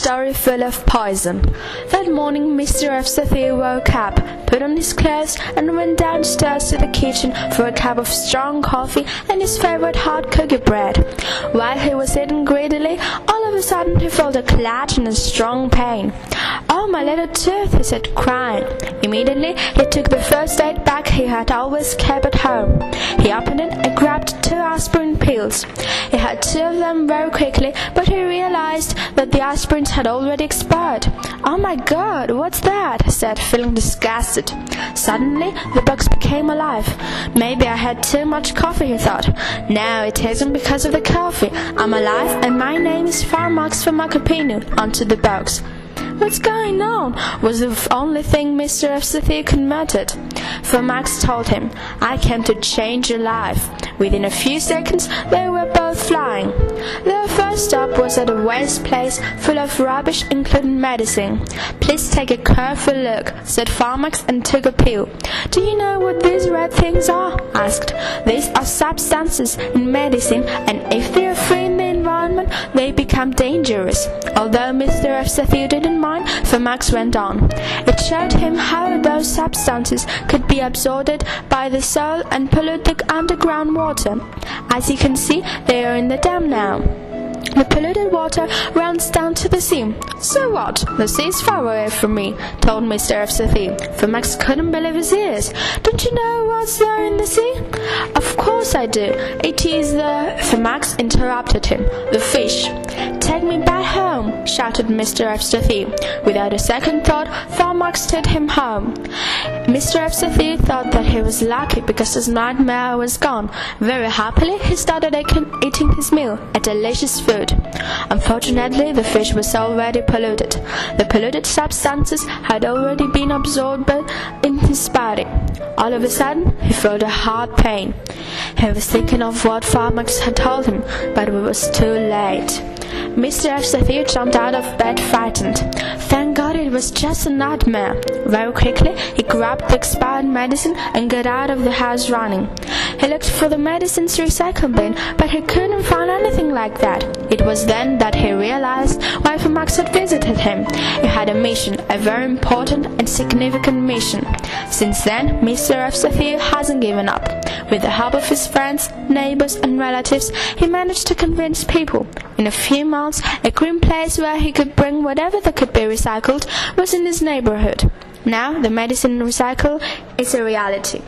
story full of poison. That morning Mr. F. woke up, put on his clothes, and went downstairs to the kitchen for a cup of strong coffee and his favorite hot cookie bread. While he was eating greedily, all of a sudden he felt a clutch and a strong pain. "Oh, my little tooth," he said, crying. Immediately he took the first aid bag he had always kept at home. He opened it and grabbed 2 aspirin pills. He had 2 of them very quickly, but he realized that the aspirins had already expired. "Oh my God, what's that?" he said, feeling disgusted. Suddenly the box became alive. "Maybe I had too much coffee," he thought. "No, it isn't because of the coffee. I'm alive and my name is Farmax Farmakopinu," onto the box. "What's going on?" was the only thing Mr. F. could mutter. Farmax told him, "I came to change your life." Within a few seconds they were both flying. Their first stop was at a waste place full of rubbish, including medicine. "Please take a careful look," said Farmax, and took a pill. "Do you know what these red things are?" asked. "These are substances in medicine, and if they are free in the environment, they become dangerous." Although Mr. F. didn't mind, Farmax went on. It showed him how those substances could be absorbed by the soil and pollute the underground water. "As you can see, they are in the dam now. The polluted water runs down to the sea." "So what? The sea is far away from me," told Mr. F. Farmax couldn't believe his ears. "Don't you know what's there in the sea?" "Of course I do. It is the—" Farmax interrupted him. "The fish." "Take me back home," shouted Mr. F. Without a second thought, Farmax took him home. Mr. F. thought that he was lucky because his nightmare was gone. Very happily, he started eating his meal, a delicious food. Unfortunately, the fish was already polluted. The polluted substances had already been absorbed in his body. All of a sudden, he felt a hard pain. He was thinking of what Farmax had told him, but it was too late. Mr. F. jumped out of bed frightened. Thank God it was just a nightmare. Very quickly, he grabbed the expired medicine and got out of the house running. He looked for the medicine's recycle bin, but he couldn't find anything like that. It was then that he realized why Farmax had visited him. He had a mission, a very important and significant mission. Since then, Mr. F. hasn't given up. With the help of his friends, neighbors, and relatives, he managed to convince people. In a few months, a green place where he could bring whatever that could be recycled was in his neighborhood. Now, the medicine recycle is a reality.